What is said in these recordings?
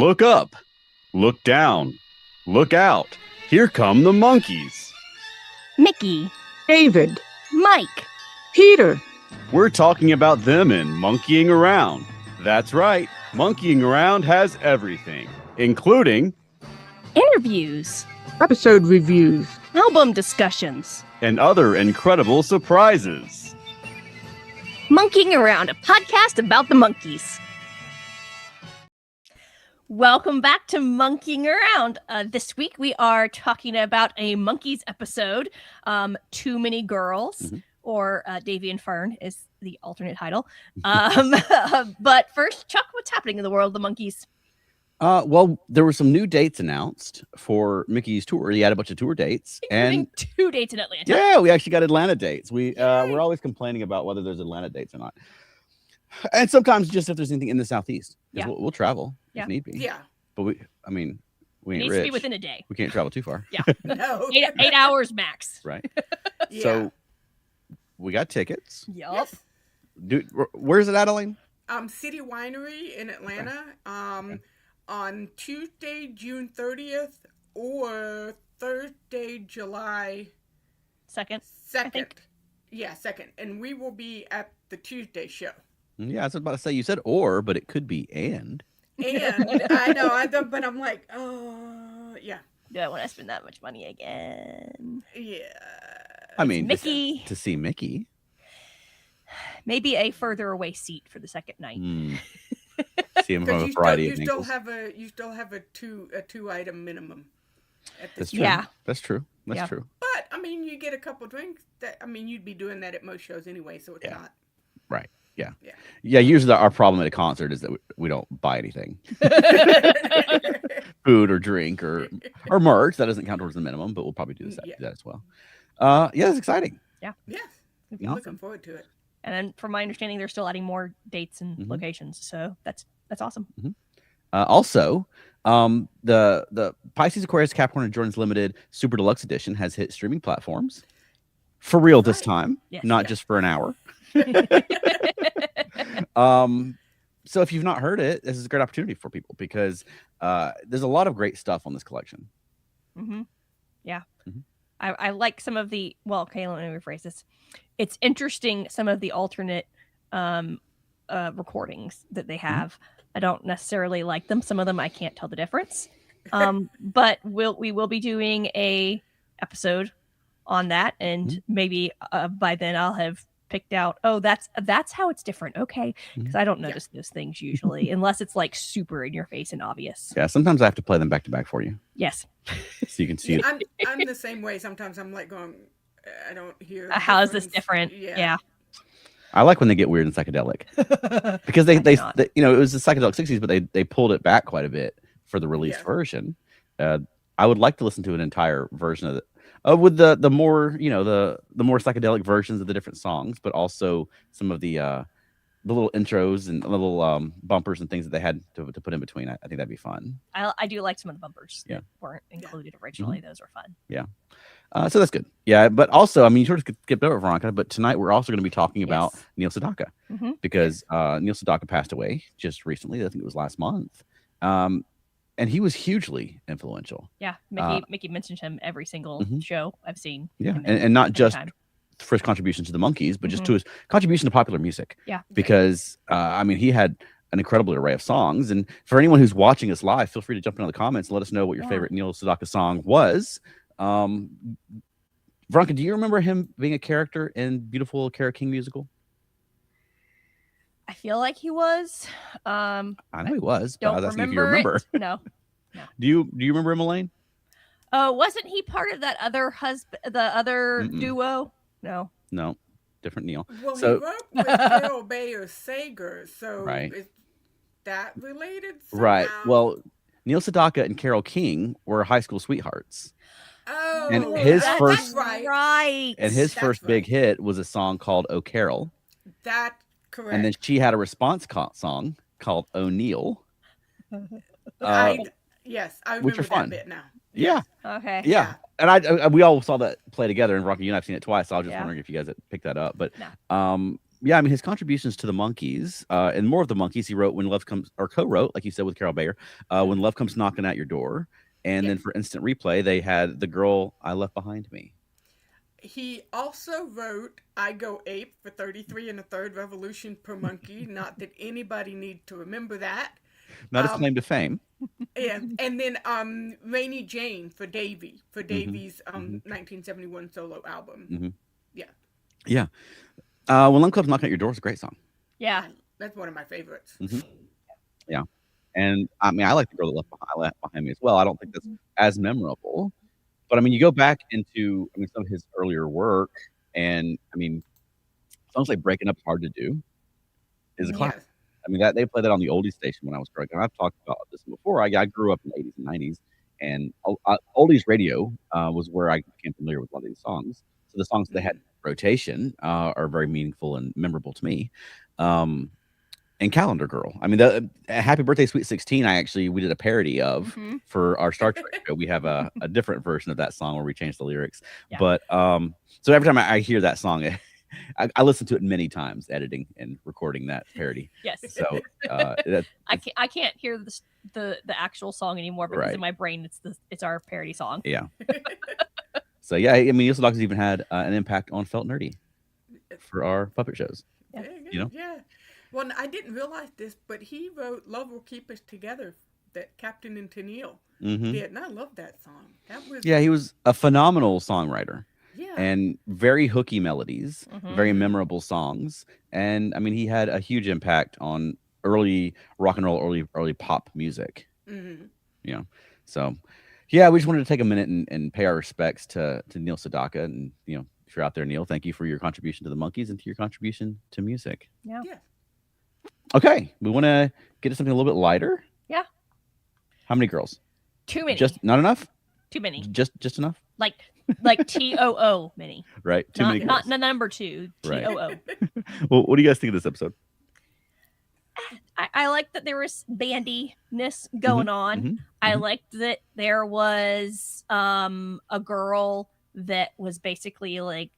Look up, look down, look out. Here come the Monkees. Mickey, David, Mike, Peter. We're talking about them in Monkeying Around. That's right, Monkeying Around has everything, including interviews, Episode reviews. album discussions, and other incredible surprises. Monkeying Around, a podcast about the Monkees. Welcome back to Monkeying Around. This week we are talking about a Monkees episode, Too Many Girls, or Davy and Fern is the alternate title. But first, Chuck, what's happening in the world of the Monkees? Well, there were some new dates announced for Mickey's tour. He had a bunch of tour dates, Including 2 dates in Atlanta. yeah, we actually got Atlanta dates. We're always complaining about whether there's Atlanta dates or not, and sometimes just if there's anything in the Southeast, Yeah. we'll travel Yeah. if need be. Yeah. But we It ain't needs to rich. be within a day. We can't travel too far, No. 8 hours max. right? Yeah. So we got tickets. Yup. Yes. Dude, where's it at, Elaine? City Winery in Atlanta. On Tuesday, June 30th, or Thursday, July Second. 2nd. think. Yeah, 2nd. And we will be at the Tuesday show. Yeah, I was about to say you said or, but it could be and. And I know, but I'm like, yeah. Do I want to spend that much money again? Yeah. I mean, Mickey. to see Mickey. Maybe a further away seat for the second night. See him from Because a you variety still, of you still angles. have a two item minimum at That's this true. Yeah. That's true. That's Yeah. true. But I mean, you get a couple drinks. You'd be doing that at most shows anyway, so it's Yeah. not. Right. Yeah. Yeah. Yeah. Usually our problem at a concert is that we don't buy anything, food or drink or merch. That doesn't count towards the minimum, but we'll probably do Yeah. that as well. Yeah, it's exciting. Yes, Be Awesome. looking forward to it. And then, from my understanding, they're still adding more dates and Mhm. locations. So that's awesome. Also, the Pisces, Aquarius, Capricorn, and Jordan's Limited Super Deluxe Edition has hit streaming platforms for real this Right. time, Yes. not Yeah. just for an hour. So if you've not heard it, this is a great opportunity for people because there's a lot of great stuff on this collection. Yeah. Mhm. I like some of the. Well, okay, let me rephrase this. It's interesting some of the alternate recordings that they have. I don't necessarily like them. Some of them I can't tell the difference. But we will be doing a episode on that, and maybe by then I'll have picked out. Oh, that's how it's different. Okay, because I don't notice those things usually, unless it's like super in your face and obvious. Yeah, sometimes I have to play them back to back for you Yes. so you can see it. I'm the same way. Sometimes I'm like going, I don't hear. the How is this difference. different? Yeah. I like when they get weird and psychedelic because they it was the psychedelic 60s, but they pulled it back quite a bit for the released Yeah. version. I would like to listen to an entire version of it with the more the more psychedelic versions of the different songs, but also some of the little intros and little bumpers and things that they had to put in between. I think that'd be fun. I do like some of the bumpers Yeah. that weren't included originally. Those are fun. So that's good. Yeah, but also, I mean, you sort of skipped over Veronica, but tonight we're also going to be talking about Yes. Neil Sedaka Mhm. because Neil Sedaka passed away just recently. I think it was last month. And he was hugely influential. Yeah, Mickey mentioned him every single show I've seen. Yeah, him in and not every just time. for his contribution to the Monkees, but just to his contribution to popular music. Yeah. Because I mean, he had an incredible array of songs. And for anyone who's watching us live, feel free to jump into the comments and let us know what your favorite Neil Sedaka song was. Veronica, do you remember him being a character in Beautiful Cara King musical? I feel like he was. I know he was, but I Don't was asking if you remember. remember. It. No. Do you remember him, Elaine? Wasn't he part of that other the other duo? No. No, different Neil. Well, So- he worked with Carol Bayer Sager, so Right. is that related? Right. somehow? Well, Neil Sedaka and Carole King were high school sweethearts. oh, and his that's first- right. And his That's first big hit was a song called "Oh Carol," That correct. and then she had a response song called "O'Neill." Yes, I which remember are fun. that bit now. Yeah, Okay. yeah. And I we all saw that play together, and Rocky, you and I've seen it twice. So I was just Yeah. wondering if you guys had picked that up. But No. yeah, I mean his contributions to the Monkees, and more of the Monkees he wrote when Love Comes, or co-wrote, like you said, with Carol Bayer, when Love Comes Knocking at Your Door, and then Yes. for Instant Replay they had The Girl I Left Behind Me. He also wrote I Go Ape for 33 and a Third Revolution per Monkey. Not that anybody needs to remember that. Not his Um, claim to fame. and then Rainy Jane for Davy, for Mhm, Davy's mhm, 1971 solo album. mhm. Yeah. Yeah. When Love Comes Knocking at Your Door is a great song. Yeah. That's one of my favorites. Yeah. And I mean, I like The Girl That Left Behind Me as well. I don't think that's as memorable. But I mean, you go back into, I mean, some of his earlier work, and I mean, songs like Breaking Up's Hard to Do is a classic. Yes. I mean, that they played that on the oldies station when I was growing up. I've talked about this before. I grew up in the 80s and 90s, and oldies radio was where I became familiar with a lot of these songs. So the songs that they had in rotation are very meaningful and memorable to me. And Calendar Girl. I mean, the Happy Birthday Sweet 16, we did a parody of for our Star Trek show. We have a different version of that song where we changed the lyrics. Yeah. But so every time I hear that song, I listen to it many times, editing and recording that parody. Yes. So I can't hear the actual song anymore because Right. in my brain it's our parody song. yeah. So yeah, I mean, Neil Sedaka has even had an impact on Felt Nerdy for our puppet shows. Yeah. Very good, You know? Yeah. Well, I didn't realize this, but he wrote Love Will Keep Us Together, that Captain and Tennille did. And I love that song. That was, Yeah, he was a phenomenal songwriter. yeah. And very hooky melodies, Mhm. very memorable songs, and I mean, he had a huge impact on early rock and roll, early pop music. Mhm. You know, so yeah, we just wanted to take a minute and pay our respects to Neil Sedaka, and you know, if you're out there, Neil, thank you for your contribution to the Monkees and to your contribution to music. Yeah. Yeah. Okay, we want to get to something a little bit lighter. Yeah. How many girls? Too many. Just not enough. Too many. Just enough. Like TOO many. Right. Too many girls. Not the number 2. Right. TOO. Well, what do you guys think of this episode? I like that there was bandiness going on. I liked that there was a girl that was basically like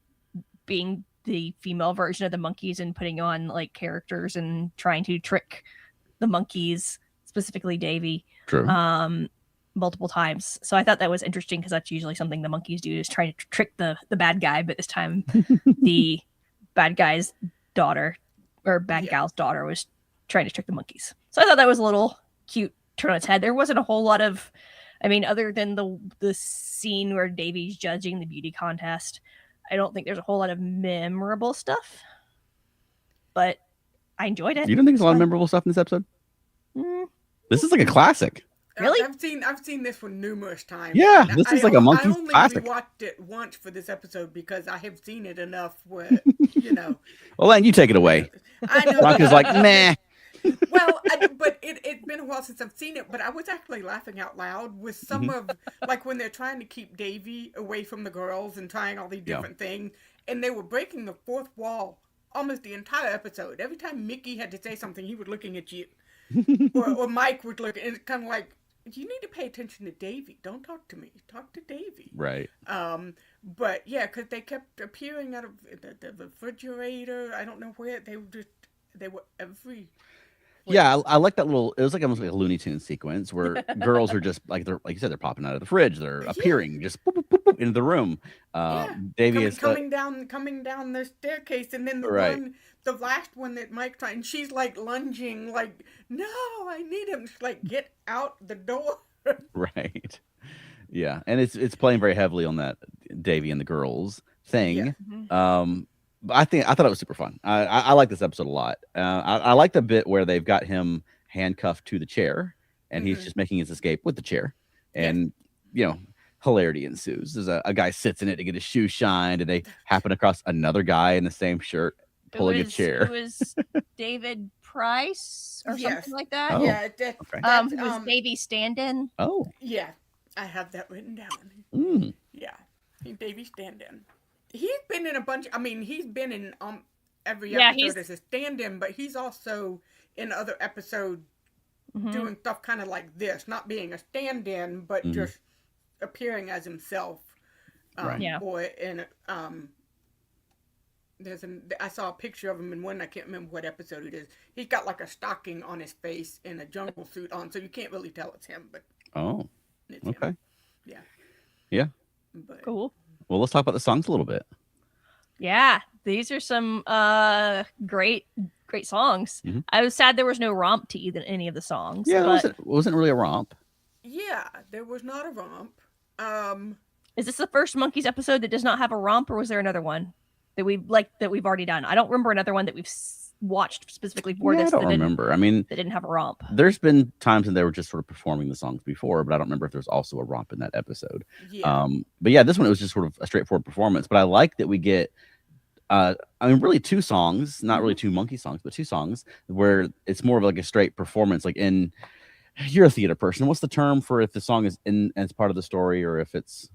being the female version of the Monkees and putting on like characters and trying to trick the Monkees, specifically Davy. True. Multiple times. So I thought that was interesting because that's usually something the Monkees do, is try to trick the bad guy, but this time the bad guy's daughter or bad gal's daughter was trying to trick the Monkees. So I thought that was a little cute turn on its head. There wasn't a whole lot of, I mean, other than the scene where Davy's judging the beauty contest, I don't think there's a whole lot of memorable stuff. But I enjoyed it. You don't think there's a lot of memorable stuff in this episode? This is like a classic. Really? I've seen this one numerous times. Yeah, And this is like a Monkees I only classic. watched it once for this episode because I have seen it enough where, you know. Well, then you take it away. I know. Rocky's like, meh. Well, but it's been a while since I've seen it, but I was actually laughing out loud with some of, like when they're trying to keep Davy away from the girls and trying all these different things, and they were breaking the fourth wall almost the entire episode. Every time Mickey had to say something, he was looking at you. or Mike would look, and it's kind of like, you need to pay attention to Davy. Don't talk to me. Talk to Davy. Right. But yeah, because they kept appearing out of the refrigerator. I don't know where they were every. Yeah, I like that little. It was like almost like a Looney Tunes sequence where girls are just like like you said, they're popping out of the fridge. They're appearing just boop, boop, boop, boop, into the room. Davy is coming down the staircase, and then the last one that Mike tried, and she's like lunging, like, no, I need him. She's like, get out the door. Right. Yeah, and it's playing very heavily on that Davy and the girls thing. Yeah. But I thought it was super fun. I like this episode a lot. I like the bit where they've got him handcuffed to the chair, and he's just making his escape with the chair, and you know, hilarity ensues. There's a guy sits in it to get his shoe shined, and they happen across another guy in the same shirt pulling a chair. It was David Price or something like that. Oh. Yeah. Who was Davy stand-in? Oh. Yeah, I have that written down. Yeah, Davy stand-in. He's been in a bunch. I mean, he's been in every episode as a stand-in, but he's also in other episodes doing stuff kind of like this, not being a stand-in, but just appearing as himself. Right. Or in I saw a picture of him in one. I can't remember what episode it is. He's got like a stocking on his face and a jungle suit on, so you can't really tell it's him. But Oh, it's okay. him. Yeah. Yeah. But Cool. Well, let's talk about the songs a little bit. Yeah, these are some great songs. Mhm. I was sad there was no romp to any of the songs. Yeah, but it wasn't really a romp. yeah, there was not a romp. is this the first Monkees episode that does not have a romp, or was there another one that we've already done? I don't remember another one that we've watched specifically for Yeah, this. I don't remember. I mean, that didn't have a romp. there's been times when they were just sort of performing the songs before, but I don't remember if there's also a romp in that episode. Yeah. But yeah, this one it was just sort of a straightforward performance. But I like that we get, I mean, really two songs, not really two Monkee songs, but two songs where it's more of like a straight performance. Like you're a theater person. What's the term for if the song is as part of the story, or if it's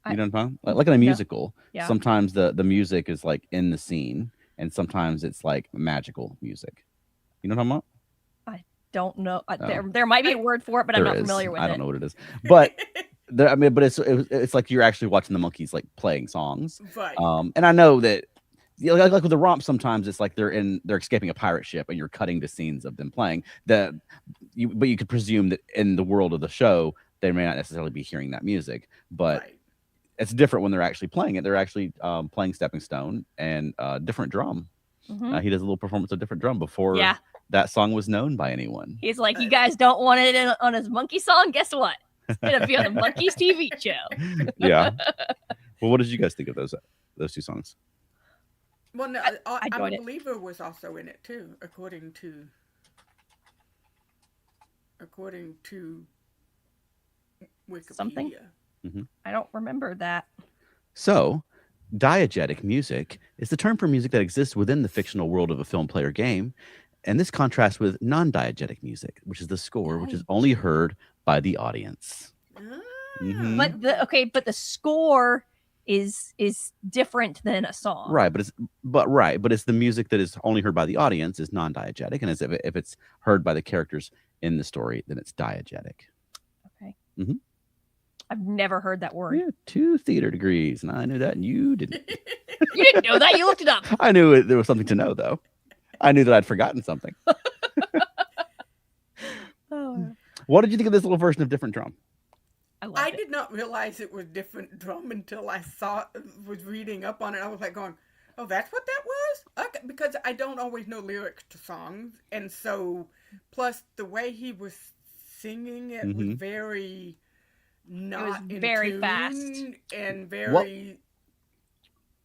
you know what I'm talking? Like in a musical, Yeah. sometimes the music is like in the scene, and sometimes it's like magical music. You know what I'm talking about? Don't know. There might be a word for it, but I'm There not is. familiar with it. I don't know what it is, but but it's like you're actually watching the Monkees like playing songs. Right. And I know that like with the romp, sometimes it's like they're escaping a pirate ship and you're cutting to scenes of them playing but you could presume that in the world of the show they may not necessarily be hearing that music, but Right. it's different when they're actually playing it. They're actually playing Stepping Stone and different drum. Mhm. He does a little performance of different drum before Yeah. that song was known by anyone. He's like, you guys don't want it on his Monkee song? Guess what? It's gonna be on the Monkees TV show. Yeah. Well, what did you guys think of those two songs? Well, no, I I'm enjoyed a it. believer was also in it too, according to Wikipedia. Something? I don't remember that. So, diegetic music is the term for music that exists within the fictional world of a film, play, or game, and this contrasts with non-diegetic music, which is the score, which is only heard by the audience. Ah. Mhm. But the score is different than a song. Right, but it's the music that is only heard by the audience is non-diegetic, and if it's heard by the characters in the story, then it's diegetic. Okay. Mhm. I've never heard that word. Yeah, 2 theater degrees, and I knew that, and you didn't. You didn't know that. You looked it up. I knew there was something to know, though. I knew that I'd forgotten something. Oh, What did you think of this little version of different drum? I loved I it. did not realize it was different drum until I was reading up on it. I was like going, "Oh, that's what that was?" Okay, because I don't always know lyrics to songs, and so plus the way he was singing it was Mhm. very not in very tune fast. and very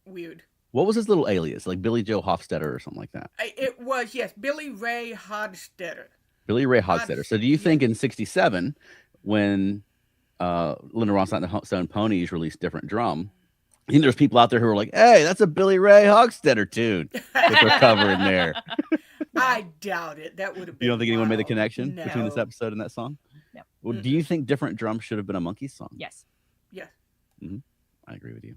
weird. What was his little alias, like Billy Joe Hofstetter or something like that? It was, yes, Billy Ray Hodstetter. Billy Ray Hofstetter. So do you think in '67, when Linda Ronstadt and the Stone Ponies released different drum, I think there's people out there who are like, "Hey, that's a Billy Ray Hofstetter tune that they're covering there." I doubt it. That would have been You don't think anyone made the wild. connection between this No. episode and that song? No. Well, do you think different drums should have been a Monkees song? Yes. Yes. I agree with you.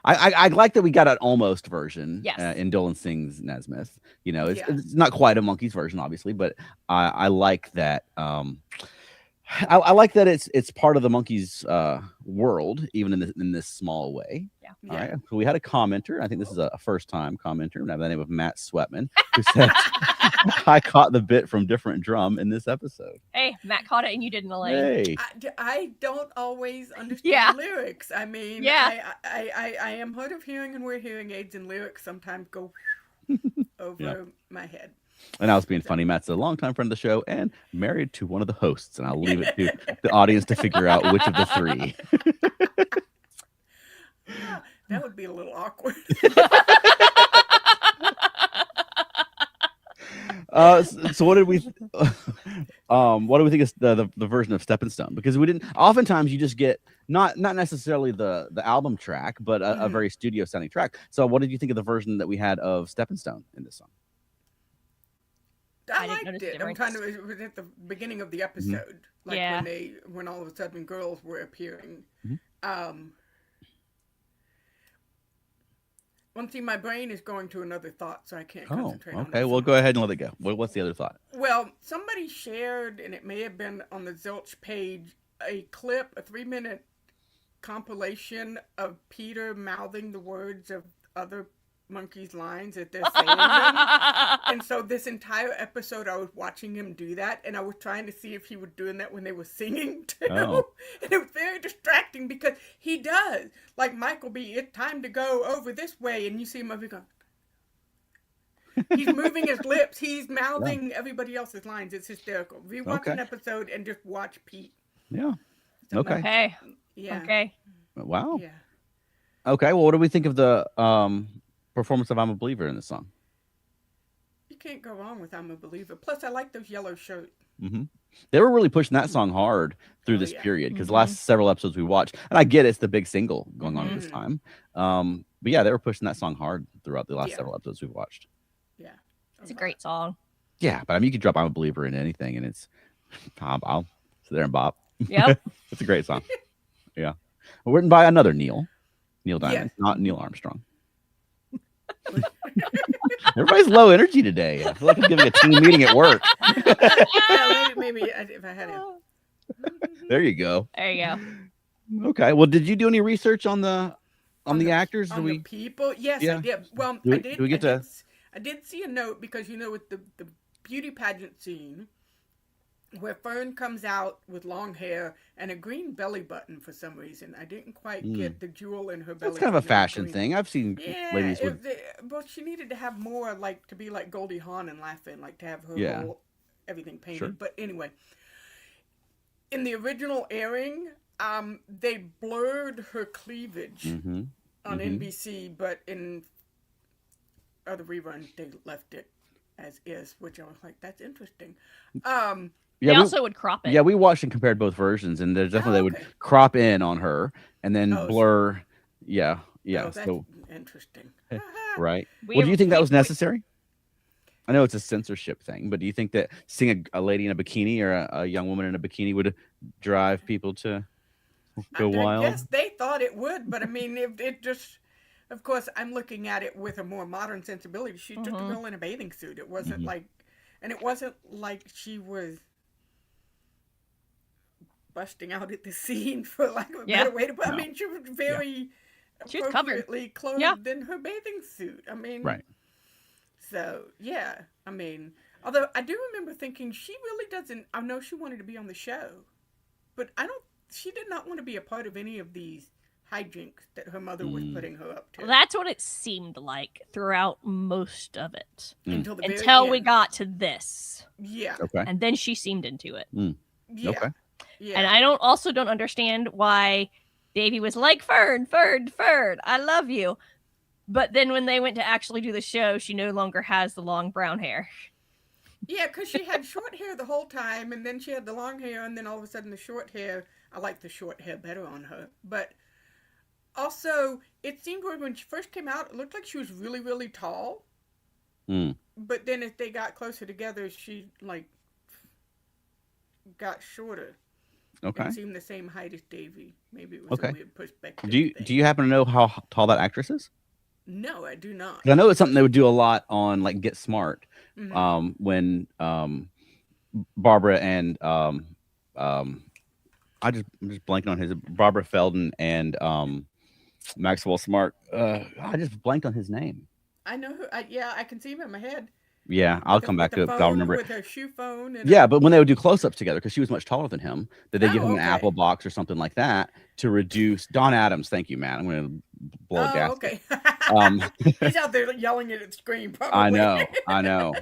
I like that we got an almost version Yes. in Dolan Sings Nesmith. You know, Yeah. it's not quite a Monkees version, obviously, but I like that. I like that it's part of the Monkees world, even in this small way. Yeah. All right. So we had a commenter. I think this is a first time commenter by the name of Matt Sweatman, who said, "I caught the bit from different drum in this episode." Hey, Matt caught it and you didn't, Elaine. Hey. I don't always understand Yeah. lyrics. I mean, Yeah. I am hard of hearing and wear hearing aids, and lyrics sometimes go over my head. And I was being funny. Matt's a longtime friend of the show and married to one of the hosts. And I'll leave it to the audience to figure out which of the three. That would be a little awkward. So what did we think is the version of Stepping Stone? Because we didn't. Oftentimes you just get not necessarily the album track, but a very studio sounding track. So what did you think of the version that we had of Stepping Stone in this song? I didn't liked notice it. the I'm kind of it was at the beginning of the episode, like Yeah. when all of a sudden girls were appearing. One thing, my brain is going to another thought, so I can't Oh, concentrate on okay. this Well, one. go ahead and let it go. What's the other thought? Well, somebody shared, and it may have been on the Zilch page, a clip, a 3-minute compilation of Peter mouthing the words of other Monkees lines that they're saying them. And so this entire episode, I was watching him do that, and I was trying to see if he was doing that when they were singing too. Oh. And it was very distracting because he does. Like Michael B, it's time to go over this way, and you see him over going. He's moving his lips. He's mouthing everybody else's lines. It's hysterical. Rewatch an episode and just watch Pete. Yeah. Okay. Okay. Yeah. Okay. Wow. Yeah. Okay. Well, what do we think of the performance of "I'm a Believer" in this song? You can't go wrong with "I'm a Believer." Plus, I like those yellow shirts. Mm-hmm. They were really pushing that song hard through this period because the last several episodes we watched, and I get it's the big single going on at this time. But yeah, they were pushing that song hard throughout the last several episodes we've watched. Yeah. It's a great song. Yeah, but I mean, you could drop "I'm a Believer" in anything, and it's I'll sit there and bop. Yep. It's a great song. Yeah. Written by another Neil Diamond, not Neil Armstrong. Everybody's low energy today. I feel like I'm giving a team meeting at work. maybe if I had it. There you go. There you go. Okay. Well, did you do any research on the actors? On the people? Yes, I did. Well, I did see a note because with the beauty pageant scene where Fern comes out with long hair and a green belly button for some reason. I didn't quite get the jewel in her belly. That's kind of a fashion thing. I've seen ladies with. Well, she needed to have more, like to be like Goldie Hawn and Laughing, like to have her whole everything painted. Sure. But anyway, in the original airing, they blurred her cleavage on NBC, but in other reruns they left it as is, which I was like, that's interesting. They also would crop it. Yeah, we watched and compared both versions, and there's definitely they would crop in on her and then blur. Yeah. Oh, that's interesting. Right. Well, do you think that was necessary? I know it's a censorship thing, but do you think that seeing a lady in a bikini or a young woman in a bikini would drive people to go wild? Yes, they thought it would, but I mean, it just. Of course, I'm looking at it with a more modern sensibility. She took the girl in a bathing suit. It wasn't like she was busting out at the scene, for lack of a better way to put it. I mean, she was very appropriately clothed in her bathing suit. I mean, so yeah. I mean, although I do remember thinking she really doesn't. I know she wanted to be on the show, but she did not want to be a part of any of these hijinks that her mother was putting her up to. That's what it seemed like throughout most of it. Until we got to this. Yeah. Okay. And then she seemed into it. Yeah. Okay. Yeah. And I don't understand why Davey was like, Fern, I love you. But then when they went to actually do the show, she no longer has the long brown hair. Yeah, because she had short hair the whole time, and then she had the long hair, and then all of a sudden the short hair. I like the short hair better on her. But also, it seemed when she first came out, it looked like she was really, really tall. But then as they got closer together, she got shorter. Okay. It seemed the same height as Davey. Maybe it was a weird perspective. Do you happen to know how tall that actress is? No, I do not. I know it's something they would do a lot on Get Smart. When Barbara and I'm just blanking on his Barbara Feldon and Maxwell Smart. I just blanked on his name. I know who. I can see him in my head. Yeah, I'll come back to it, but I'll remember it. With her shoe phone. But when they would do close-ups together, because she was much taller than him, that they give him an apple box or something like that to reduce. Don Adams, thank you, man. I'm going to blow a gas. Okay. He's out there yelling at the screen, probably. I know.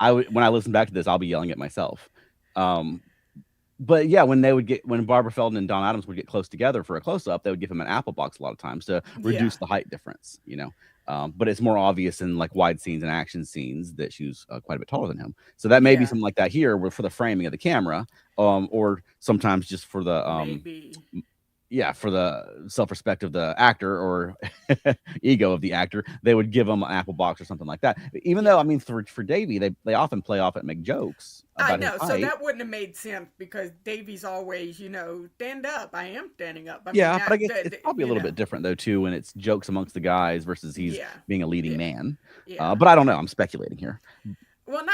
When I listen back to this, I'll be yelling at myself. But yeah, when Barbara Feldon and Don Adams would get close together for a close-up, they would give him an apple box a lot of times to reduce the height difference, but it's more obvious in wide scenes and action scenes that she was quite a bit taller than him. So that may be something like that here, where for the framing of the camera, or sometimes just for the for the self-respect of the actor or ego of the actor, they would give him an apple box or something like that. Even though, I mean, for Davey, they often play off and make jokes about I know, his so height. That wouldn't have made sense because Davey's always, stand up. I am standing up. But I guess it's probably a little bit different though too when it's jokes amongst the guys versus he's being a leading man. But I don't know. I'm speculating here. Well,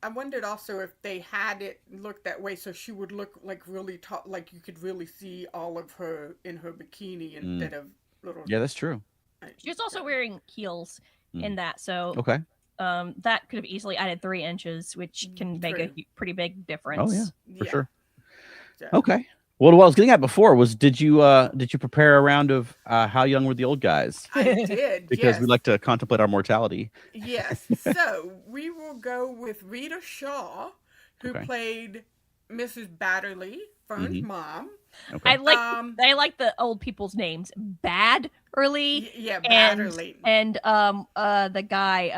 I wondered also if they had it look that way so she would look like really tall, like you could really see all of her in her bikini instead of little. Yeah, that's true. She was also wearing heels Mm. in that, so Okay. that could have easily added 3 inches, which can make a pretty big difference. Oh yeah, for sure. So, Okay. Well, what I was getting at before was, did you prepare a round of How Young Were the Old Guys? I did. Because yes. we like to contemplate our mortality. Yes. So we will go with Rita Shaw, who Okay. played Mrs. Batterley, Fern's mom. Okay. I like the old people's names. Badderly Yeah, and Batterley. and the guy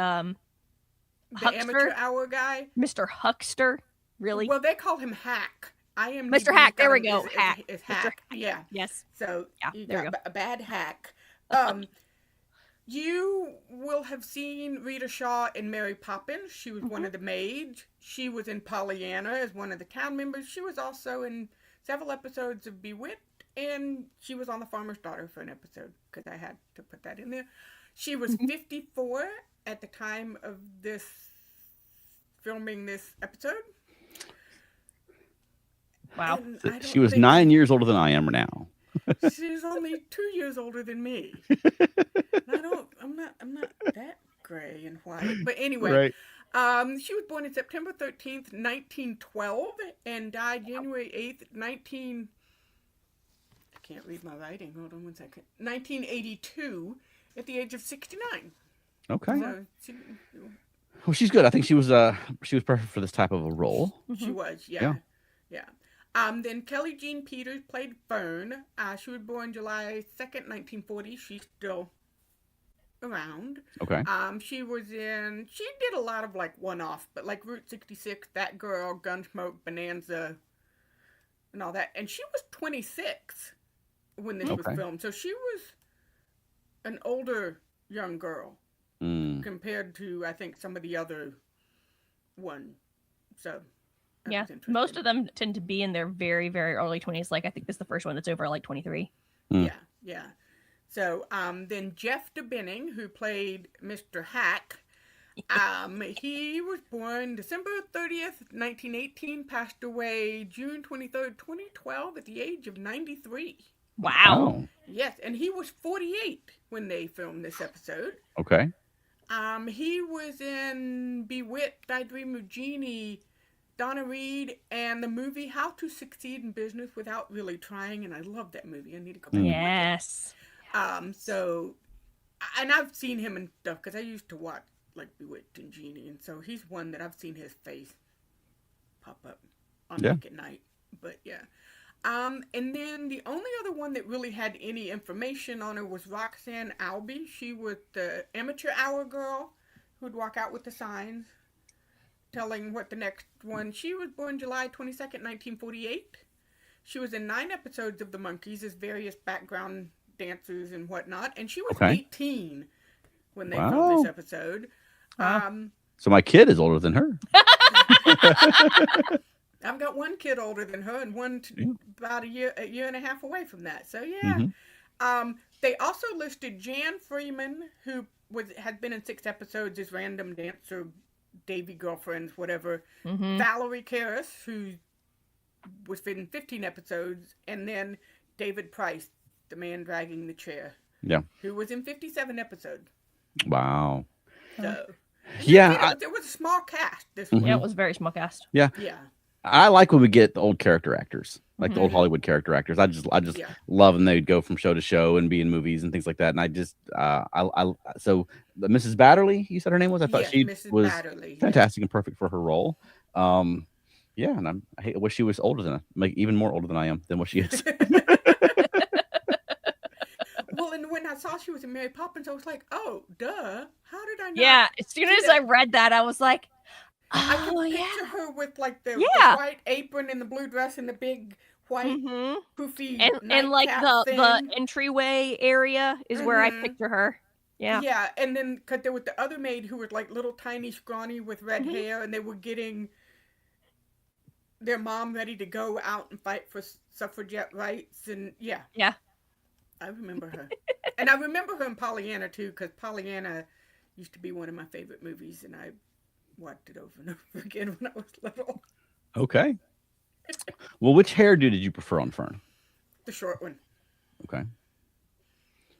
The Huckster? amateur hour guy. Mr. Huckster. Really? Well, they call him Hack. Mr. Hack. There we go. Hack. Is Mr. Hack. Yeah. Yes. So Yeah, you there we got go. a bad hack. You will have seen Rita Shaw in Mary Poppins. She was one of the maids. She was in Pollyanna as one of the town members. She was also in several episodes of Bewitched, and she was on The Farmer's Daughter for an episode because I had to put that in there. She was 54 at the time of this filming this episode. Wow. And I don't She was think 9 years older than I am now. She's only 2 years older than me. I'm not that gray and white. But anyway, she was born on September 13th, 1912, and died January 8th, I can't read my writing. Hold on one second. 1982, at the age of 69. Okay. So Well, she's good. I think she was perfect for this type of a role. she was, Yeah. yeah. Then Kelly Jean Peters played Fern. She was born July 2nd, 1940. She's still around. Okay. She did a lot of like one-off, but like Route 66, That Girl, Gunsmoke, Bonanza, and all that. And she was 26 when this was filmed. So she was an older young girl compared to, I think, some of the other ones. So Yeah, most of them tend to be in their very, very early 20s. Like, I think this is the first one that's over like 23. Yeah. So, then Jeff DeBenning, who played Mr. Hack, he was born December 30th, 1918, passed away June 23rd, 2012, at the age of 93. Wow. Yes, and he was 48 when they filmed this episode. Okay. He was in Bewitched, I Dream of Jeannie, Donna Reed, and the movie How to Succeed in Business Without Really Trying, and I love that movie. I need to go back and watch it. Yes. So, and I've seen him and stuff, because I used to watch, like, Bewitched and Jeannie, and so he's one that I've seen his face pop up on Nick at Night, but yeah. And then the only other one that really had any information on her was Roxanne Albee. She was the amateur hour girl who'd walk out with the signs telling what the next one. She was born July 22nd, 1948. She was in 9 episodes of the Monkees as various background dancers and whatnot, and she was 18 when they filmed this episode. So my kid is older than her. I've got one kid older than her and one about a year and a half away from that. So yeah. They also listed Jan Freeman, who had been in 6 episodes as random dancer, Davy girlfriends, whatever. Valerie Karras, who was in 15 episodes, and then David Price, the man dragging the chair. Yeah. Who was in 57 episodes. Wow. So yeah, there was a small cast this week. Yeah, it was a very small cast. Yeah. I like when we get the old character actors, like the old Hollywood character actors. I just love when they'd go from show to show and be in movies and things like that. And I just, so the Mrs. Batterley, you said her name was? I thought she Mrs. was Batterley, fantastic and perfect for her role. Yeah, and I wish she was older than, like even more older than I am than what she is. Well, and when I saw she was in Mary Poppins, I was like, oh, duh. How did I know? Yeah, as soon as I read that, I was like, I can oh, picture her with like the white apron and the blue dress and the big white poofy and like the thing. entryway area is where I picture her. Yeah, and then because there was the other maid who was like little tiny scrawny with red hair, and they were getting their mom ready to go out and fight for suffragette rights, and yeah. I remember her. And I remember her in Pollyanna too, because Pollyanna used to be one of my favorite movies, and I watched it over and over again when I was little. Okay. Well, which hairdo did you prefer on Fern? The short one. Okay.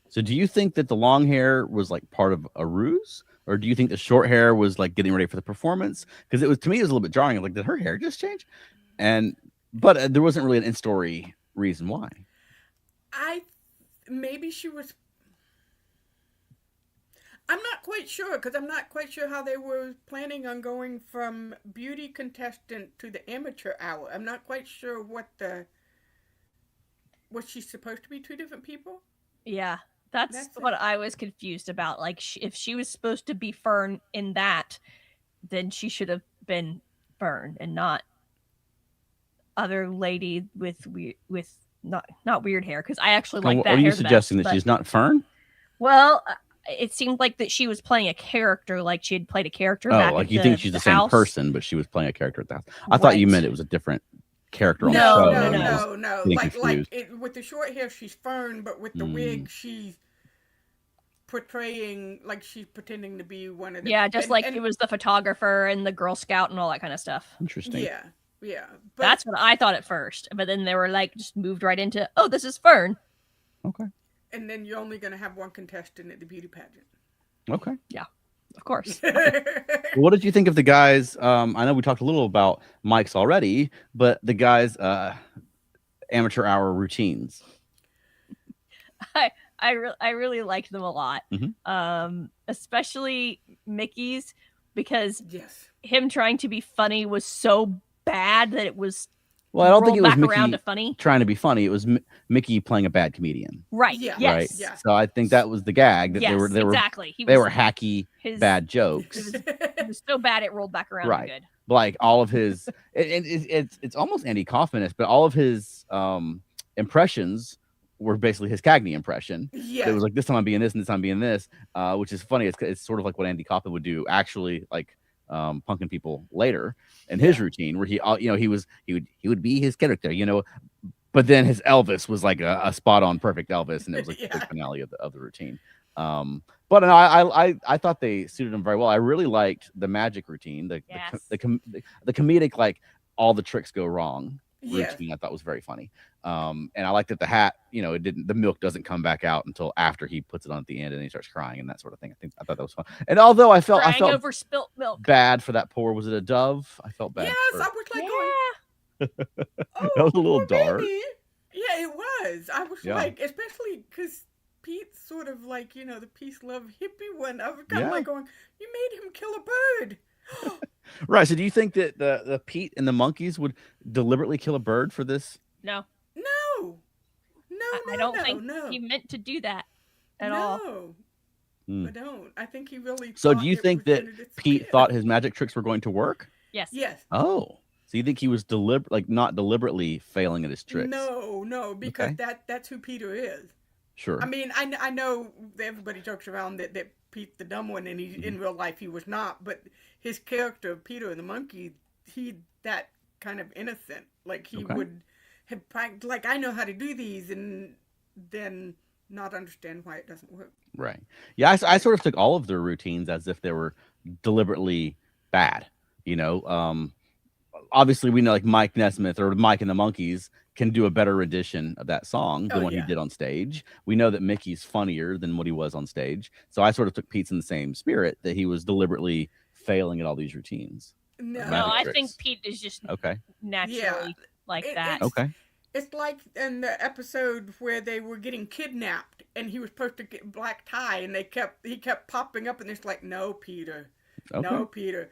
So do you think that the long hair was like part of a ruse? Or do you think the short hair was like getting ready for the performance? Because it was, to me, it was a little bit jarring. Like, did her hair just change? But there wasn't really an in-story reason why. Maybe she was. I'm not quite sure, because I'm not quite sure how they were planning on going from beauty contestant to the amateur hour. I'm not quite sure was she supposed to be two different people? Yeah, that's what I was confused about. Like, if she was supposed to be Fern in that, then she should have been Fern and not other lady with not weird hair. Because I actually like that. Are you hair suggesting best, that she's not Fern? Well, it seemed like that she was playing a character, like she had played a character. Back like at you think she's the same house. person, but she was playing a character at the house. I thought you meant it was a different character on the show. No. With the short hair, she's Fern, but with the wig, she's portraying like she's pretending to be one of the. Yeah, just like it was the photographer and the Girl Scout and all that kind of stuff. Interesting. Yeah. But that's what I thought at first, but then they were like just moved right into, oh, this is Fern. Okay. And then you're only going to have one contestant at the beauty pageant. Okay. Yeah, of course. What did you think of the guys? I know we talked a little about Mike's already, but the guys' amateur hour routines. I really liked them a lot. Mm-hmm. Especially Mickey's, because yes, him trying to be funny was so bad that it was. Well, I don't think it was Mickey funny. Trying to be funny. It was Mickey playing a bad comedian. Right. Yeah. Yes. Right. Yeah. So I think that was the gag. That they were exactly. They were hacky, bad jokes. It was so bad it rolled back around. Right. Good. Like all of his, it's almost Andy Kaufman-ish, but all of his impressions were basically his Cagney impression. Yeah. It was like, this time I'm being this and this time I'm being this, which is funny. It's sort of like what Andy Kaufman would do, actually, like punking people later in his routine, where he would be his character, but then his Elvis was like a spot on perfect Elvis, and it was like the big finale of the routine. But no, I thought they suited him very well. I really liked the magic routine, the comedic, like all the tricks go wrong routine. I thought was very funny. And I liked that the hat, the milk doesn't come back out until after he puts it on at the end and he starts crying and that sort of thing. I thought that was fun. And although I felt over spilt milk bad for that poor, was it a dove? I felt bad. Yes, I was like, that was a little dark. Baby. Yeah, it was. I was like, especially because Pete's sort of like, the peace, love, hippie one. I was kind of like going, you made him kill a bird. Right. So do you think that the Pete and the Monkees would deliberately kill a bird for this? No. I don't think he meant to do that at all. I don't. I think he really. So do you think that Pete thought his magic tricks were going to work? Yes. Oh. So you think he was not deliberately failing at his tricks? No, because that's who Peter is. Sure. I mean, I know everybody jokes around that Pete's the dumb one, and in real life he was not. But his character, Peter and the Monkey, he that kind of innocent. Like he would have like, I know how to do these, and then not understand why it doesn't work. Right. Yeah, I sort of took all of their routines as if they were deliberately bad. Obviously we know like Mike Nesmith or Mike and the Monkees can do a better rendition of that song than what he did on stage. We know that Mickey's funnier than what he was on stage. So I sort of took Pete's in the same spirit, that he was deliberately failing at all these routines. No, I think Pete is just naturally like that. It's like in the episode where they were getting kidnapped and he was supposed to get black tie, and he kept popping up, and it's like, no, Peter. No, Peter.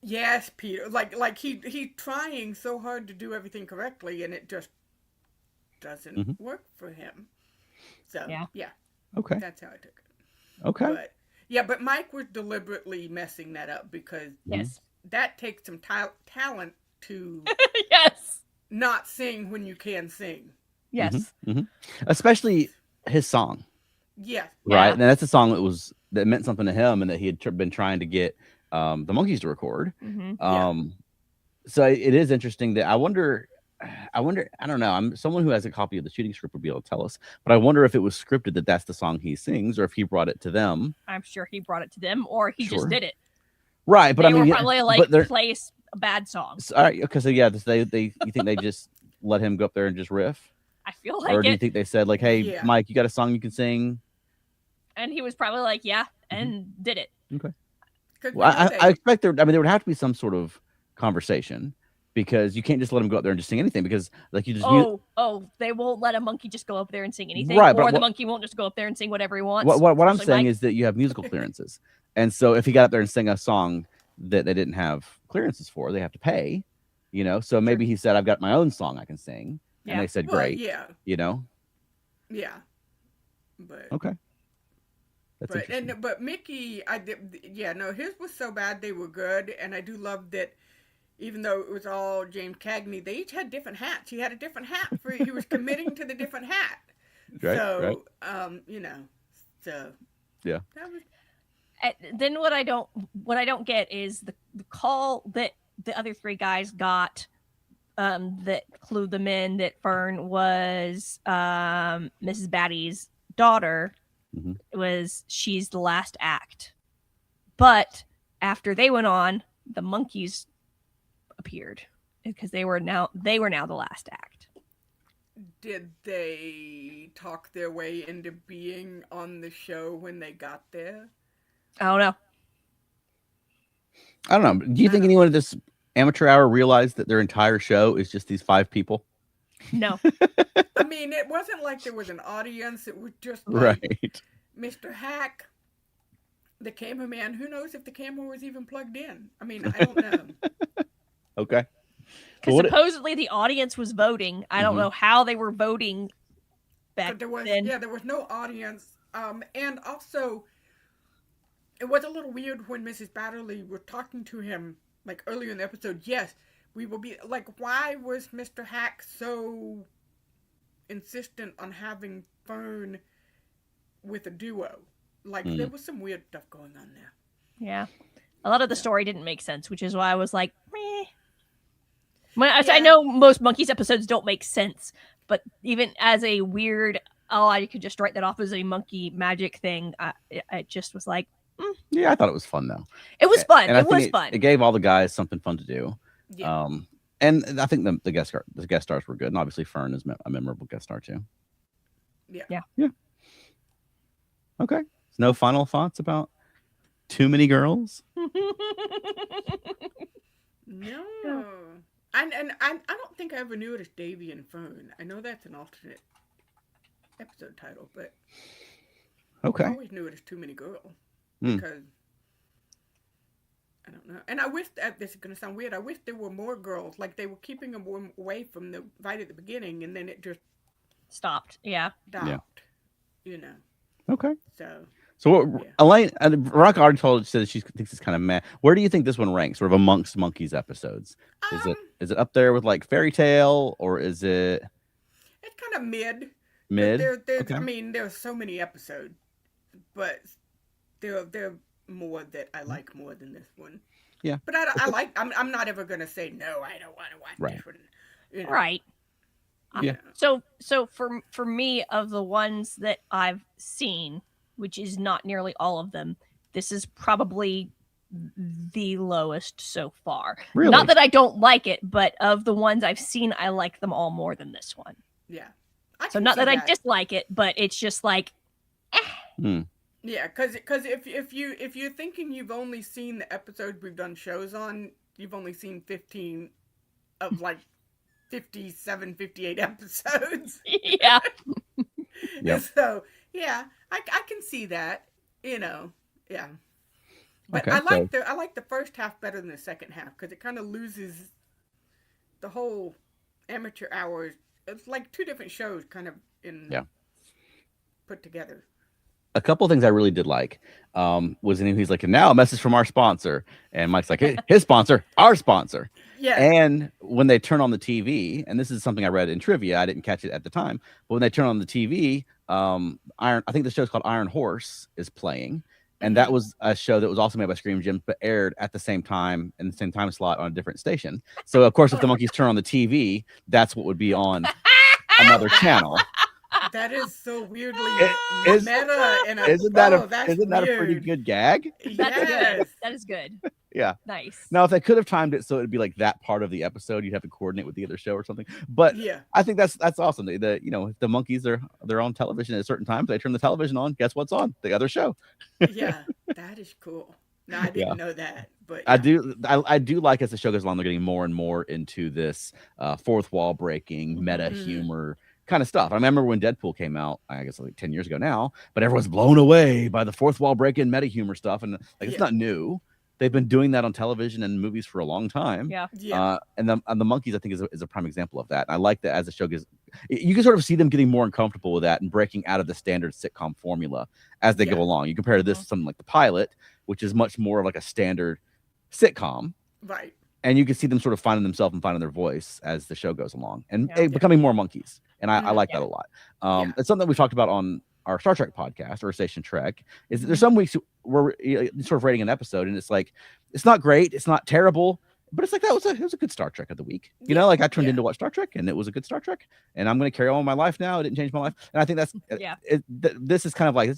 Yes, Peter. Like he's trying so hard to do everything correctly, and it just doesn't work for him. So yeah. Okay. That's how I took it. Okay. But Mike was deliberately messing that up, because that takes some talent to not sing when you can sing. Yes. Especially his song. Yes. Right. And that's a song that meant something to him, and that he had been trying to get the Monkees to record. So it is interesting that I wonder, I don't know. I'm someone who has a copy of the shooting script would be able to tell us, but I wonder if it was scripted that's the song he sings, or if he brought it to them. I'm sure he brought it to them, or he just did it. Right, but they I mean, were yeah, probably but like they're play a bad song. all right. Okay, so yeah, they you think they just let him go up there and just riff, I feel or like do you it. think they said like, "Hey, Yeah. Mike, you got a song you can sing"? And he was probably like, yeah, and did it. Okay. 'Cause we Well, know I expect there. I mean, there would have to be some sort of conversation because you can't just let him go up there and just sing anything because like you just They won't let a monkey just go up there and sing anything, Right, but or the what- monkey won't just go up there and sing whatever he wants. what I'm especially saying Mike. is that you have musical clearances, and so if he got up there and sang a song that they didn't have clearances for, they have to pay. You know, so maybe he said, "I've got my own song I can sing," Yeah. and they said, well, "Great." yeah, You know, yeah. But okay. That's but interesting. but Mickey, I did, yeah, no, his was so bad they were good, and I do love that. Even though it was all James Cagney, they each had different hats. He had a different hat for he was committing to the different hat. Right, So you know, so Yeah. that was Then what I don't get is the call that the other three guys got that clued them in that Fern was Mrs. Batty's daughter. Mhm. She's the last act. But after they went on, the Monkees appeared because they were now the last act. Did they talk their way into being on the show when they got there? I don't know. I don't know. Do you think anyone at this amateur hour realized that their entire show is just these 5 people? No. I mean, it wasn't like there was an audience. It was just like Right. Mr. Hack, the cameraman. Who knows if the camera was even plugged in? I mean, I don't know. Okay. Because Well, supposedly the audience was voting. I don't Mhm. know how they were voting back But there was then. there was no audience. And also it was a little weird when Mrs. Batterley was talking to him like earlier in the episode. Yes, we will be like, why was Mr. Hack so insistent on having Fern with a duo? Like there was some weird stuff going on there. Yeah. A lot of the story didn't make sense, which is why I was like, meh. I know most Monkees episodes don't make sense, but even as a weird, I could just write that off as a monkey magic thing, I just was like, Yeah, I thought it was fun though. it was fun. And I It was think fun. It gave all the guys something fun to do. Yeah. And I think the guest stars were good, and obviously Fern is a memorable guest star too. Yeah. Okay. So no final thoughts about Too Many Girls? No. And I don't think I ever knew it as Davy and Fern. I know that's an alternate episode title, but Okay. I always knew it as Too Many Girls Hmm. because I don't know. And I wish this is gonna sound weird. I wish there were more girls. Like they were keeping them away from the right at the beginning, and then it just Stopped. Yeah. stopped. You know. Okay. So So what, Yeah. Elaine, Veronica already said she thinks it's kind of meh. Where do you think this one ranks, sort of amongst Monkees episodes? Is it up there with like Fairy Tale, or is it it's kind of mid. mid? There's Okay. I mean, there's so many episodes, but there are more that I like more than this one. Yeah. But I like. I'm not ever gonna say no. I don't want to watch Right. this one. You know. Right. Yeah. So for me, of the ones that I've seen, which is not nearly all of them, this is probably the lowest so far. Really? Not that I don't like it, but of the ones I've seen, I like them all more than this one. Yeah. So can not see that I dislike it, but it's just like, Yeah, because if you're thinking you've only seen the episodes we've done shows on, you've only seen 15 of like 57, 58 episodes. yeah. Yep. So yeah, I can see that. You know, yeah. But Okay, I like the first half better than the second half because it kind of loses the whole amateur hours. It's like two different shows, kind of put together. A couple of things I really did like was he's like, and now a message from our sponsor, and Mike's like, his sponsor, our sponsor. Yeah. And when they turn on the TV, and this is something I read in trivia, I didn't catch it at the time, but when they turn on the TV, I think the show's called Iron Horse is playing, and that was a show that was also made by Scream Gems, but aired at the same time in the same time slot on a different station. So of course, if the Monkees turn on the TV, that's what would be on another channel. That is so weirdly Is- meta. And Isn't that that's a pretty weird. good gag? That's Yes. good. That is good. Yeah. Nice. Now, if they could have timed it so it'd be like that part of the episode, you'd have to coordinate with the other show or something. But Yeah. I think that's awesome. The the Monkees they're on television at a certain time. They turn the television on. Guess what's on? The other show. Yeah. That is cool. No, I didn't know that. But I do like as the show goes along, they're getting more and more into this fourth wall breaking, meta humor kind of stuff. I remember when Deadpool came out, I guess like 10 years ago now, but everyone's blown away by the fourth wall breaking meta humor stuff. And like it's not new. They've been doing that on television and movies for a long time. Yeah. And the Monkees, I think, is a prime example of that. And I like that as the show goes, you can sort of see them getting more uncomfortable with that and breaking out of the standard sitcom formula as they go along. You compare this to something like The Pilot, which is much more of like a standard sitcom. Right. And you can see them sort of finding themselves and finding their voice as the show goes along and becoming more Monkees. And I like that a lot. It's something that we've talked about on our Star Trek podcast or Station Trek. Is that there's some weeks where we're sort of rating an episode and it's like, it's not great, it's not terrible, but it's like it was a good Star Trek of the week. You know, like I turned in to watch Star Trek and it was a good Star Trek, and I'm going to carry on with my life now. It didn't change my life, and I think that's this is kind of like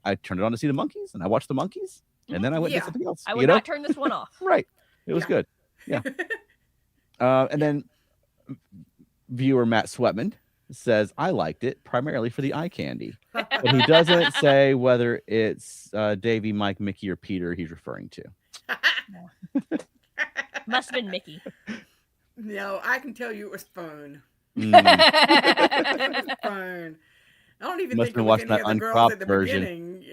I turned it on to see the Monkees, and I watched the Monkees, and then I went to something else. I would not turn this one off. Right, it was good. Yeah. And then viewer Matt Sweatman says, I liked it primarily for the eye candy, but he doesn't say whether it's Davey, Mike, Mickey, or Peter he's referring to. Must have been Mickey. No, I can tell you it was fun. It was fun. I don't even think it was any of the girls at the beginning.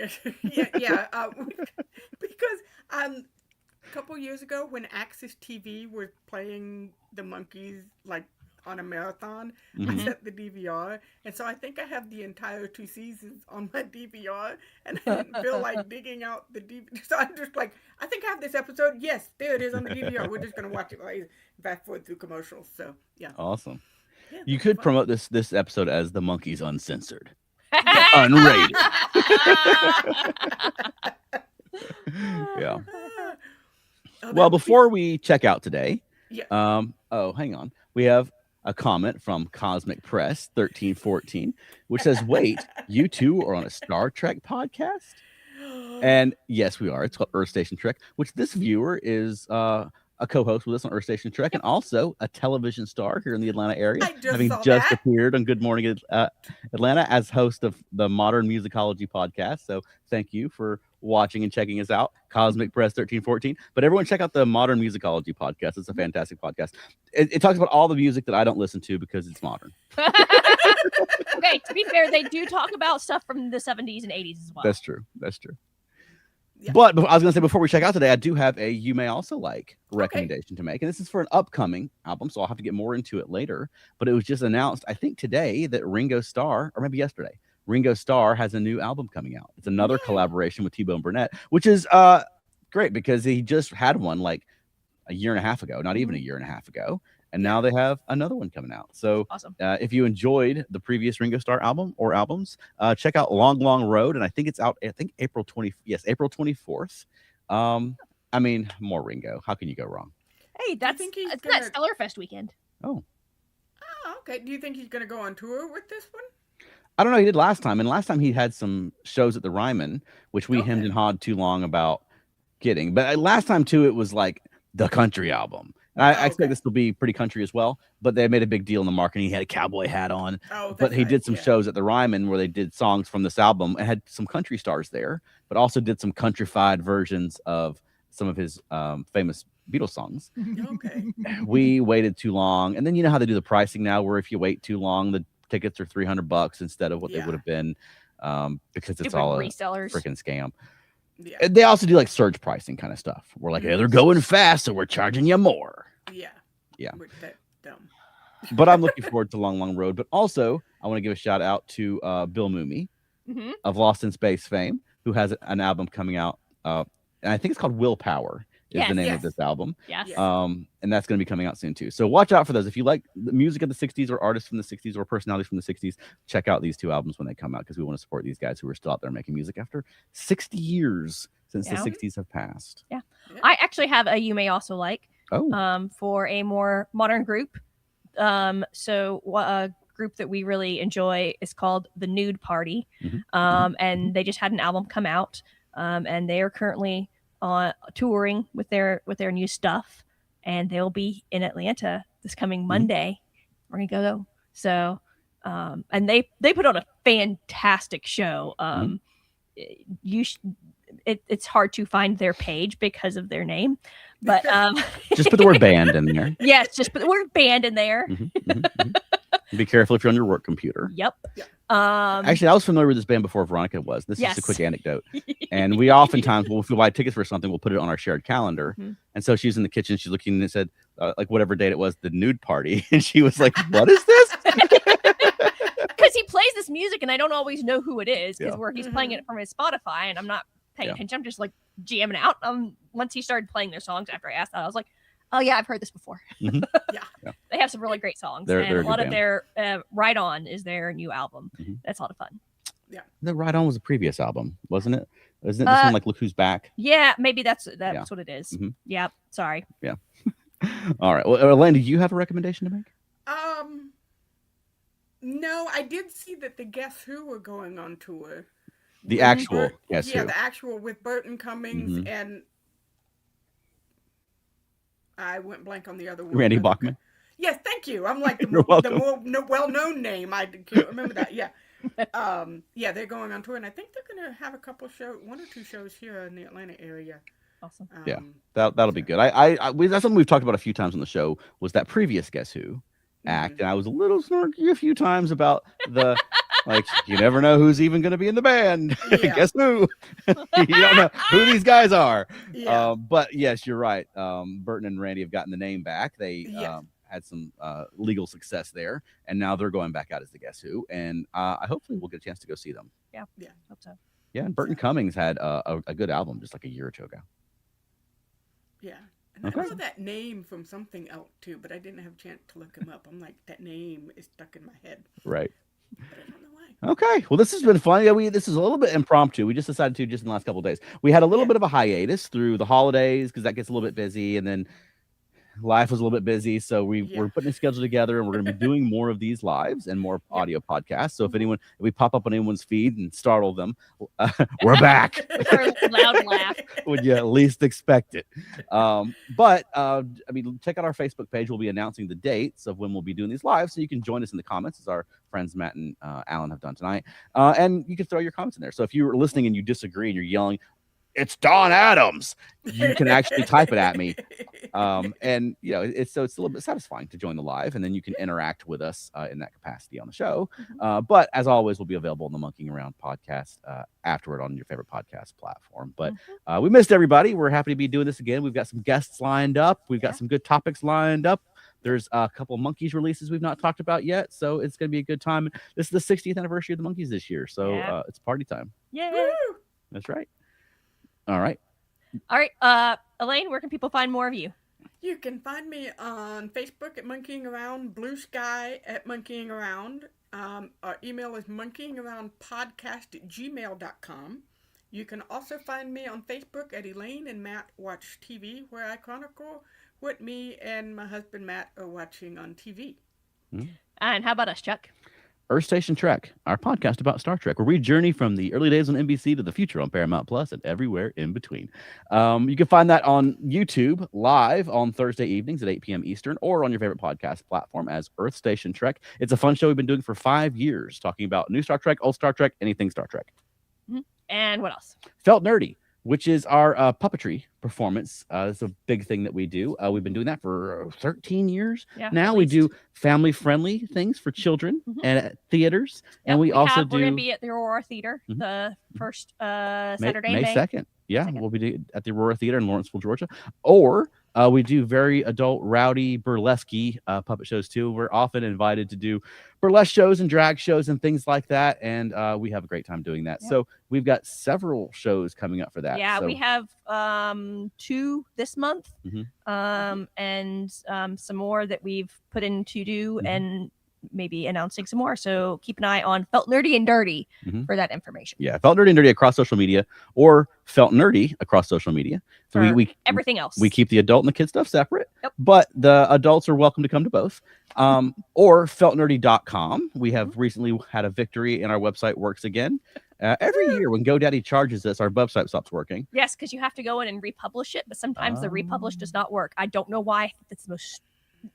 Because a couple years ago when Access TV was playing the Monkees like on a marathon, I set the DVR, and so I think I have the entire 2 seasons on my DVR, and I didn't feel like digging out the DVR, so I'm just like, I think I have this episode. Yes, there it is on the DVR. We're just gonna watch it like back forward through commercials. So yeah, awesome. Yeah, you could promote this episode as the Monkees Uncensored, unrated. Yeah. Well, before we check out today, hang on, we have a comment from Cosmic Press 1314, which says, wait, you two are on a Star Trek podcast? And yes, we are. It's called Earth Station Trek, which this viewer is a co-host with us on Earth Station Trek and also a television star here in the Atlanta area, having just appeared on Good Morning Atlanta as host of the Modern Musicology podcast. So thank you for watching and checking us out, Cosmic Press 1314. But everyone check out the Modern Musicology podcast. It's a fantastic podcast. It talks about all the music that I don't listen to because it's modern. Okay, to be fair, they do talk about stuff from the 70s and 80s as well. That's true. Yeah. But I was going to say, before we check out today, I do have a You May Also Like recommendation to make. And this is for an upcoming album, so I'll have to get more into it later. But it was just announced, I think today, that Ringo Starr, or maybe yesterday, Ringo Starr has a new album coming out. It's another collaboration with T-Bone Burnett, which is great because he just had one like a year and a half ago, not even a year and a half ago. And now they have another one coming out. So awesome. If you enjoyed the previous Ringo Starr album or albums, check out Long, Long Road. And I think it's out, April 24th. I mean, more Ringo. How can you go wrong? Hey, it's not Stellarfest weekend. Oh, okay. Do you think he's going to go on tour with this one? I don't know. He did last time. And last time he had some shows at the Ryman, which we hemmed and hawed too long about getting. But last time, too, it was like the country album. I expect this will be pretty country as well, but they made a big deal in the marketing. He had a cowboy hat on, but he did some shows at the Ryman where they did songs from this album and had some country stars there, but also did some countrified versions of some of his famous Beatles songs. Okay. We waited too long. And then you know how they do the pricing now, where if you wait too long, the tickets are $300 instead of what they would have been because it's all a freaking scam. Yeah. They also do like surge pricing kind of stuff. We're like, hey, they're going fast, so we're charging you more. Yeah. That dumb. But I'm looking forward to Long, Long Road. But also, I want to give a shout out to Bill Mooney of Lost in Space fame, who has an album coming out. And I think it's called Willpower is the name of this album. Yes. And that's going to be coming out soon too. So watch out for those. If you like the music of the 60s or artists from the 60s or personalities from the 60s, check out these two albums when they come out because we want to support these guys who are still out there making music after 60 years since the 60s have passed. Yeah. I actually have a You May Also Like for a more modern group. So a group that we really enjoy is called The Nude Party. And they just had an album come out. And they are currently touring with their new stuff, and they'll be in Atlanta this coming Monday. We're gonna go. So, and they put on a fantastic show. It's hard to find their page because of their name, but just put the word band in there. Yes, just put the word band in there. Be careful if you're on your work computer. Yep. Actually, I was familiar with this band before Veronica was. This is a quick anecdote. And we oftentimes, if we buy tickets for something, we'll put it on our shared calendar. And so she's in the kitchen, she's looking and it said, like whatever date it was, the nude party. And she was like, what is this? Because he plays this music and I don't always know who it is because he's playing it from his Spotify and I'm not paying attention. I'm just like jamming out. Once he started playing their songs after I asked that, I was like, oh yeah, I've heard this before. They have some really great songs. They're and a lot of band. their Right On is their new album. That's a lot of fun. The Right On was a previous album, wasn't it? Isn't it this one like Look Who's Back? Yeah, maybe that's what it is. Yeah, sorry. Yeah. All right. Well, Elaine, do you have a recommendation to make? No, I did see that the Guess Who were going on tour. The actual Guess Who. Yeah, the actual with Burton Cummings and I went blank on the other one. Randy Bachman. Yes, thank you. I'm like the more well-known name. I can't remember that. Yeah. They're going on tour, and I think they're going to have a couple one or two shows here in the Atlanta area. Awesome. That'll be good. That's something we've talked about a few times on the show. Was that previous Guess Who act, and I was a little snarky a few times about the like you never know who's even going to be in the band. Guess who? You don't know who these guys are. But yes, you're right. Burton and Randy have gotten the name back. They had some legal success there, and now they're going back out as the Guess Who, and I hopefully we'll get a chance to go see them. Yeah, hope so. Yeah, and Burton Cummings had a good album just like a year or two ago. Yeah. And I know that name from something else too, but I didn't have a chance to look him up. I'm like, that name is stuck in my head. Right. But I don't know why. Okay. Well, this has been fun. Yeah, this is a little bit impromptu. We just decided to just in the last couple of days. We had a little bit of a hiatus through the holidays because that gets a little bit busy, and then life was a little bit busy. So we're putting a schedule together, and we're going to be doing more of these lives and more audio podcasts. So if we pop up on anyone's feed and startle them, we're back. With our loud laugh. Would you at least expect it? But check out our Facebook page. We'll be announcing the dates of when we'll be doing these lives, so you can join us in the comments as our friends Matt and Alan have done tonight. And you can throw your comments in there. So if you're listening and you disagree and you're yelling, "It's Don Adams," you can actually type it at me. And it's a little bit satisfying to join the live, and then you can interact with us in that capacity on the show. But as always, we'll be available on the Monkeying Around podcast afterward on your favorite podcast platform. But we missed everybody. We're happy to be doing this again. We've got some guests lined up. We've got some good topics lined up. There's a couple of Monkees releases we've not talked about yet, so it's going to be a good time. This is the 60th anniversary of the Monkees this year, so it's party time. Yay! That's right. All right. Elaine, where can people find more of you? You can find me on Facebook at Monkeying Around, Blue Sky at Monkeying Around. Our email is monkeyingaroundpodcast@gmail.com. You can also find me on Facebook at Elaine and Matt Watch TV, where I chronicle what me and my husband Matt are watching on TV. And how about us, Chuck? Earth Station Trek, our podcast about Star Trek, where we journey from the early days on NBC to the future on Paramount Plus and everywhere in between. You can find that on YouTube live on Thursday evenings at 8 p.m. Eastern, or on your favorite podcast platform as Earth Station Trek. It's a fun show we've been doing for 5 years, talking about new Star Trek, old Star Trek, anything Star Trek. And what else? Felt Nerdy, which is our puppetry performance. It's a big thing that we do. We've been doing that for 13 years. Now we do family-friendly things for children and at theaters. And we're going to be at the Aurora Theater the first Saturday, May 2nd. Yeah, we'll be at the Aurora Theater in Lawrenceville, Georgia. Or we do very adult, rowdy, burlesque puppet shows too. We're often invited to do burlesque shows and drag shows and things like that, and we have a great time doing that. So we've got several shows coming up for that. Yeah, we have 2 this month, and some more that we've put in to do, and maybe announcing some more. So keep an eye on Felt Nerdy and Dirty for that information. Yeah, Felt Nerdy and Dirty across social media, or Felt Nerdy across social media. So we everything else. We keep the adult and the kid stuff separate, but the adults are welcome to come to both. Or feltnerdy.com. We have recently had a victory, and our website works again. Every year when GoDaddy charges us, our website stops working. Yes, because you have to go in and republish it, but sometimes the republish does not work. I don't know why. That's the most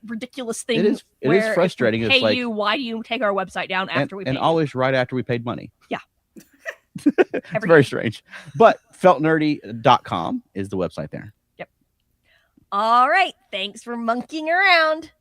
ridiculous thing. It is frustrating. If we pay It's like, you, why do you take our website down after we pay and you? always right after we paid money. Yeah. It's very strange. But feltnerdy.com is the website there. Yep. All right. Thanks for monkeying around.